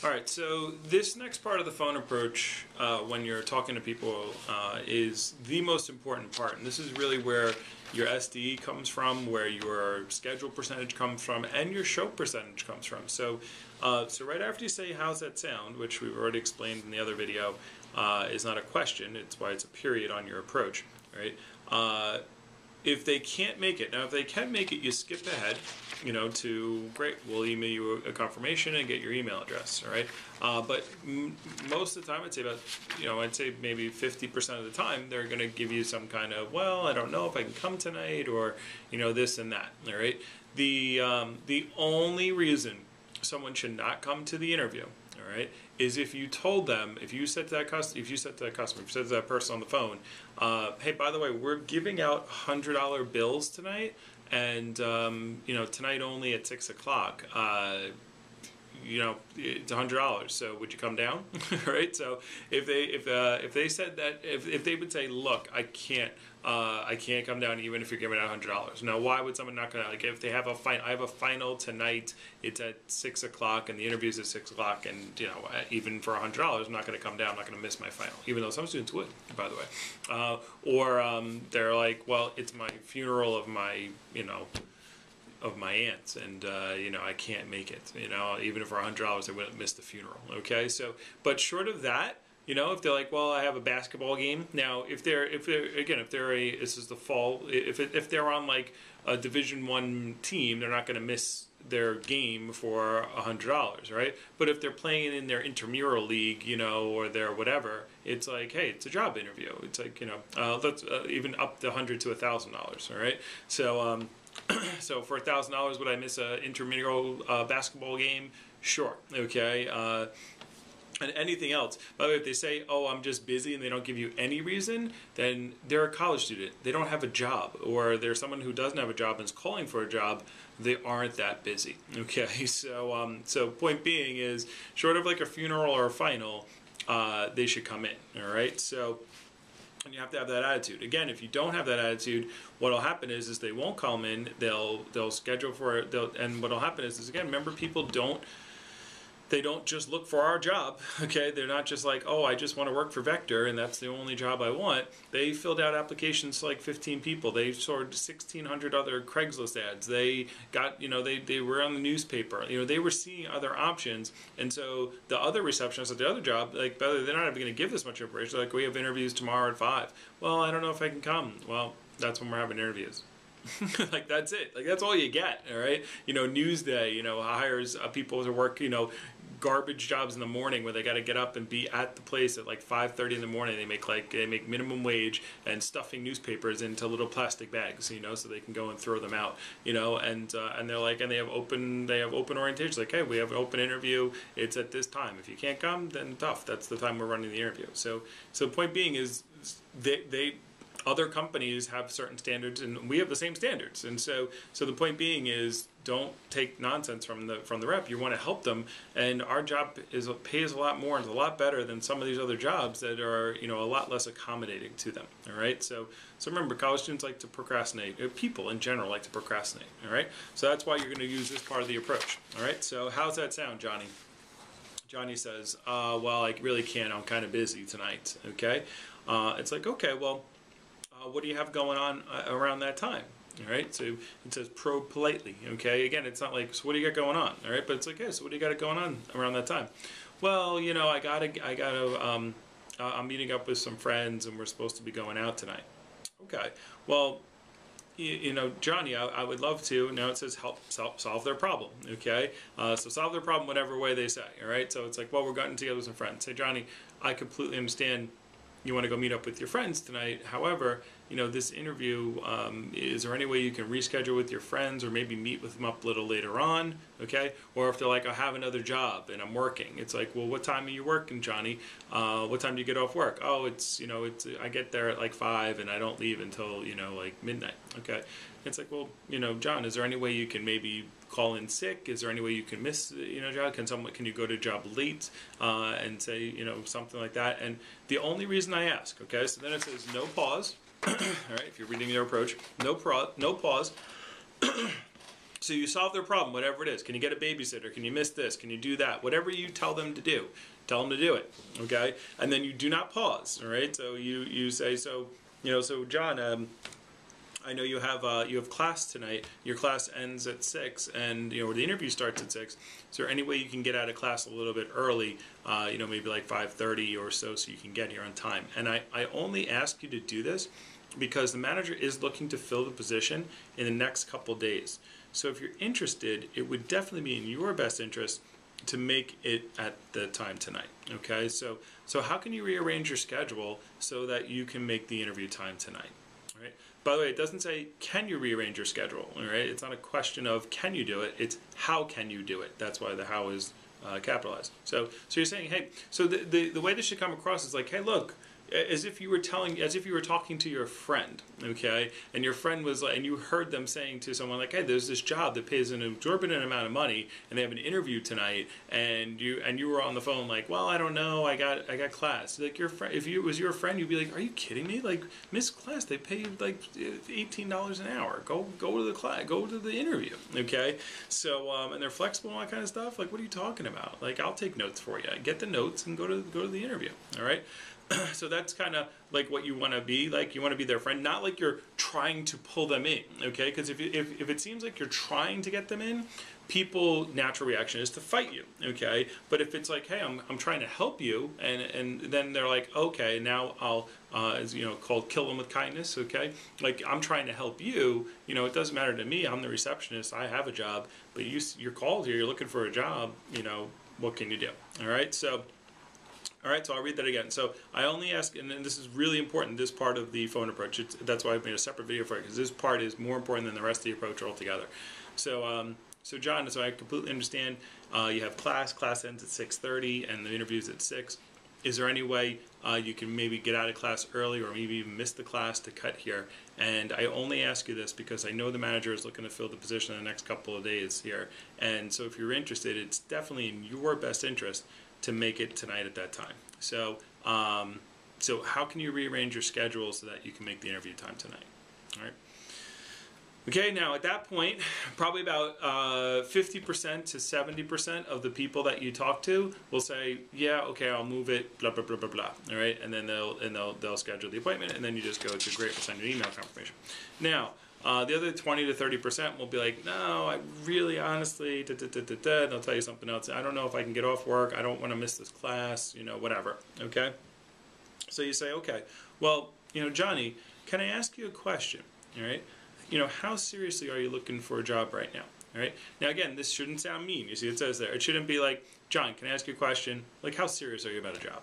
All right, so this next part of the phone approach, when you're talking to people, is the most important part. And this is really where your SDE comes from, where your schedule percentage comes from, and your show percentage comes from. So, so right after you say, how's that sound, which we've already explained in the other video, is not a question, it's why it's a period on your approach, right? If they can't make it, now if they can make it, you skip ahead, to, great, we'll email you a confirmation and get your email address, all right? But most of the time, I'd say about, I'd say maybe 50% of the time, they're going to give you some kind of, well, I don't know if I can come tonight, or, this and that, all right? The only reason someone should not come to the interview, all right, is if you told them, if you said to that customer, if you said to that person on the phone, hey, by the way, we're giving out $100 bills tonight, and tonight only at 6 o'clock. It's $100. So would you come down? Right. So if they said that, if they would say, look, I can't come down even if you're giving out $100. Now, why would someone not gonna, like, if they have a I have a final tonight, it's at 6 o'clock and the interview's at 6 o'clock, and even for $100, I'm not gonna come down. I'm not gonna miss my final, even though some students would, by the way. Or they're like, well, it's my funeral of my aunts, and I can't make it. Even for $100, I wouldn't miss the funeral. Okay, so but short of that, if they're like, well, I have a basketball game. Now, if they're this is the fall. If they're on like a Division I team, they're not going to miss their game for $100, right? But if they're playing in their intramural league, or their whatever, it's like, hey, it's a job interview. It's like, that's even up to $100 to $1,000, all right? So. So for $1,000, would I miss an intramural basketball game? Sure. Okay. And anything else. By the way, if they say, oh, I'm just busy, and they don't give you any reason, then they're a college student. They don't have a job. Or they're someone who doesn't have a job and is calling for a job. They aren't that busy. Okay. So, so point being is, short of like a funeral or a final, they should come in. All right. So. And you have to have that attitude. Again, if you don't have that attitude, what'll happen is they won't come in. They'll schedule for it. And what'll happen is again, remember, people don't just look for our job. Okay, they're not just like, oh, I just want to work for Vector and that's the only job I want. They filled out applications to like 15 people. They sorted 1,600 other Craigslist ads. They got, they were on the newspaper. They were seeing other options. And so the other receptionists at the other job, like, they're not even going to give this much information. They're like, we have interviews tomorrow at 5. Well, I don't know if I can come. Well, that's when we're having interviews. Like, that's it. Like, that's all you get. All right. Newsday, hires people to work, garbage jobs in the morning where they got to get up and be at the place at like 5:30 in the morning. They make minimum wage and stuffing newspapers into little plastic bags, so they can go and throw them out, and they're like, and they have open orientations, like, hey, we have an open interview, it's at this time. If you can't come, then tough. That's the time we're running the interview. So point being is they other companies have certain standards, and we have the same standards. And so the point being is, don't take nonsense from the rep. You want to help them, and our job pays a lot more and is a lot better than some of these other jobs that are a lot less accommodating to them. All right. So remember, college students like to procrastinate. People in general like to procrastinate. All right. So that's why you're going to use this part of the approach. All right. So how's that sound, Johnny? Johnny says, well, I really can't. I'm kind of busy tonight. Okay. It's like, okay, well. What do you have going on around that time? All right, so it says probe politely. Okay, again, it's not like, so what do you got going on? All right, but it's like, hey, so what do you got going on around that time? Well, I'm meeting up with some friends and we're supposed to be going out tonight. Okay, well, Johnny, I would love to. Now it says help solve their problem. Okay, so solve their problem whatever way they say. All right, so it's like, well, we're getting together with some friends. Say, Johnny, I completely understand. You want to go meet up with your friends tonight. However, this interview, is there any way you can reschedule with your friends, or maybe meet with them up a little later on, okay? Or if they're like, I have another job and I'm working. It's like, well, what time are you working, Johnny? What time do you get off work? Oh, I get there at like 5 and I don't leave until, like midnight, okay? It's like, well, John, is there any way you can maybe call in sick? Is there any way you can miss, job? Can you go to job late, and say, something like that? And the only reason I ask, okay, so then it says no pause. All right, if you're reading your approach, no pause. So you solve their problem, whatever it is. Can you get a babysitter? Can you miss this? Can you do that? Whatever you tell them to do, tell them to do it, okay? And then you do not pause, all right? So you say, so, so John, I know you have class tonight. Your class ends at 6, and the interview starts at 6. Is there any way you can get out of class a little bit early? Maybe like 5:30 or so you can get here on time. And I only ask you to do this because the manager is looking to fill the position in the next couple days. So if you're interested, it would definitely be in your best interest to make it at the time tonight. Okay, so how can you rearrange your schedule so that you can make the interview time tonight? All right. By the way, it doesn't say can you rearrange your schedule. All right, it's not a question of can you do it. It's how can you do it. That's why the how is capitalized. So you're saying, hey, so the way this should come across is like, hey, look, as if you were talking to your friend, okay, and your friend was like, and you heard them saying to someone like, hey, there's this job that pays an exorbitant amount of money, and they have an interview tonight, and you were on the phone like, well, I don't know, I got class. Like your friend, if it was your friend, you'd be like, are you kidding me? Like, miss class, they pay you like $18 an hour. Go to the class, go to the interview, okay? So and they're flexible and all that kind of stuff. Like, what are you talking about? Like, I'll take notes for you. Get the notes and go to the interview. All right. So that's kind of like what you want to be like. You want to be their friend, not like you're trying to pull them in, okay? Because if it seems like you're trying to get them in, people's natural reaction is to fight you, okay? But if it's like, hey, I'm trying to help you, and then they're like, okay, now I'll, as called kill them with kindness, okay? Like, I'm trying to help you, it doesn't matter to me. I'm the receptionist. I have a job, but you're called here. You're looking for a job. What can you do? All right, so. All right, so I'll read that again. So I only ask, and this is really important, this part of the phone approach. That's why I've made a separate video for it, because this part is more important than the rest of the approach altogether. So, John, so I completely understand you have class ends at 6:30, and the interview's at 6. Is there any way you can maybe get out of class early or maybe even miss the class to cut here? And I only ask you this because I know the manager is looking to fill the position in the next couple of days here. And so if you're interested, it's definitely in your best interest to make it tonight at that time. So, so how can you rearrange your schedule so that you can make the interview time tonight? All right. Okay, now at that point, probably about 50% to 70% of the people that you talk to will say, yeah, okay, I'll move it, blah, blah, blah, blah, blah. All right, and then they'll schedule the appointment, and then you just go to great, we'll send you an email confirmation. Now, the other 20 to 30% will be like, no, I really honestly, and they'll tell you something else. I don't know if I can get off work. I don't want to miss this class, whatever. Okay? So you say, okay, well, Johnny, can I ask you a question? All right? How seriously are you looking for a job right now? All right? Now, again, this shouldn't sound mean. You see, it says there. It shouldn't be like, John, can I ask you a question? Like, how serious are you about a job?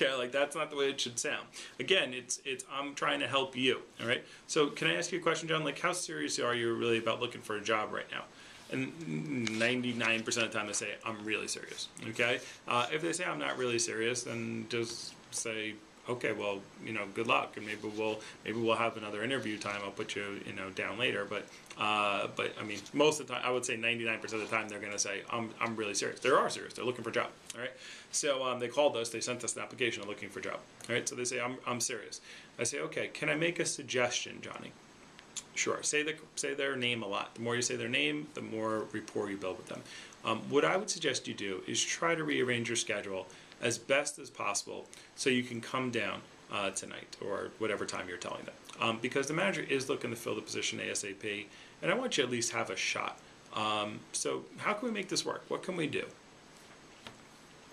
Yeah, like, that's not the way it should sound. Again, it's I'm trying to help you, all right? So can I ask you a question, John? Like, how serious are you really about looking for a job right now? And 99% of the time they say, I'm really serious, okay? If they say I'm not really serious, then just say, okay, well, good luck, and maybe we'll have another interview time. I'll put you, down later. But I mean, most of the time, I would say 99% of the time, they're going to say, I'm really serious. They are serious. They're looking for a job. All right. So they called us. They sent us an application looking for a job. All right. So they say, I'm serious. I say, okay, can I make a suggestion, Johnny? Sure. Say their name a lot. The more you say their name, the more rapport you build with them. What I would suggest you do is try to rearrange your schedule as best as possible so you can come down tonight or whatever time you're telling them. Because the manager is looking to fill the position ASAP, and I want you to at least have a shot. So how can we make this work? What can we do?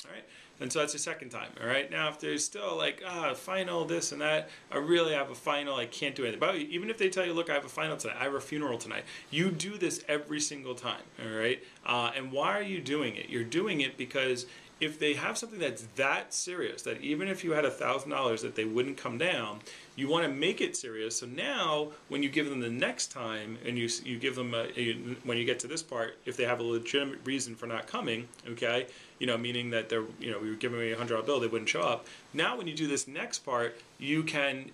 All right. And so that's the second time. All right. Now, if there's still like, final, this and that, I really have a final, I can't do anything. But even if they tell you, look, I have a final tonight, I have a funeral tonight, you do this every single time. All right. And why are you doing it? You're doing it because if they have something that's that serious, that even if you had $1,000 that they wouldn't come down, you want to make it serious. So now, when you give them the next time, and you give them, when you get to this part, if they have a legitimate reason for not coming, okay, meaning that they're, we were giving away a $100 bill, they wouldn't show up. Now, when you do this next part, you can,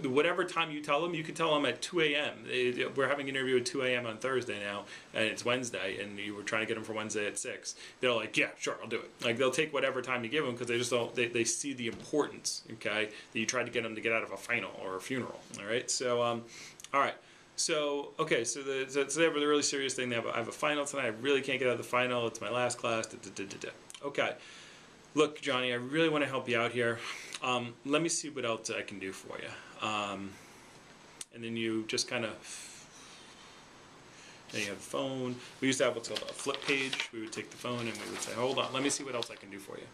whatever time you tell them, you can tell them at 2 a.m. We're having an interview at 2 a.m. on Thursday now, and it's Wednesday, and you were trying to get them for Wednesday at 6. They're like, yeah, sure, I'll do it. Like, they'll take whatever time you give them because they just don't, they see the importance, okay, that you tried to get them to get out of a final or a funeral, all right? So, all right. So okay, so they have a really serious thing. I have a final tonight. I really can't get out of the final. It's my last class. Da, da, da, da, da. Okay, look, Johnny, I really want to help you out here. Let me see what else I can do for you. And then you just kind of. Then you have the phone. We used to have what's called a flip page. We would take the phone and we would say, hold on, let me see what else I can do for you.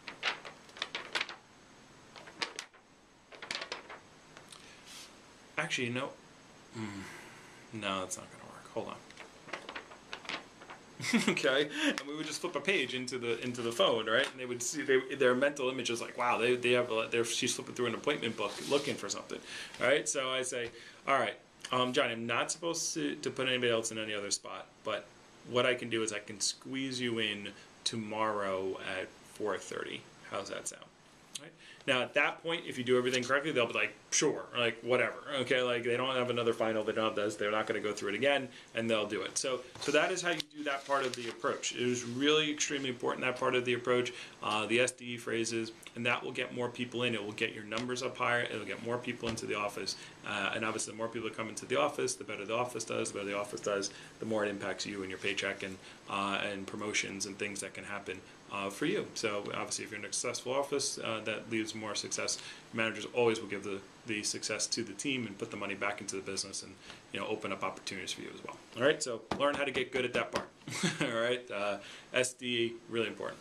Actually, no. No, that's not going to work. Hold on. Okay, and we would just flip a page into the phone, right? And they would see their mental image is like, wow, they have she's flipping through an appointment book looking for something, all right? So I say, all right, Johnny, I'm not supposed to put anybody else in any other spot, but what I can do is I can squeeze you in tomorrow at 4:30. How's that sound? Right? Now at that point, if you do everything correctly, they'll be like, sure, like whatever. Okay, like they don't have another final, they don't have this, they're not going to go through it again, and they'll do it. So that is how you do that part of the approach. It is really extremely important, that part of the approach, the SDE phrases, and that will get more people in. It will get your numbers up higher. It will get more people into the office, and obviously the more people that come into the office, the better the office does. The better the office does, the more it impacts you and your paycheck and promotions and things that can happen for you. So obviously if you're in a successful office, that leaves more success. Managers always will give the success to the team and put the money back into the business and open up opportunities for you as well. All right, so learn how to get good at that part. All right, SDE, really important.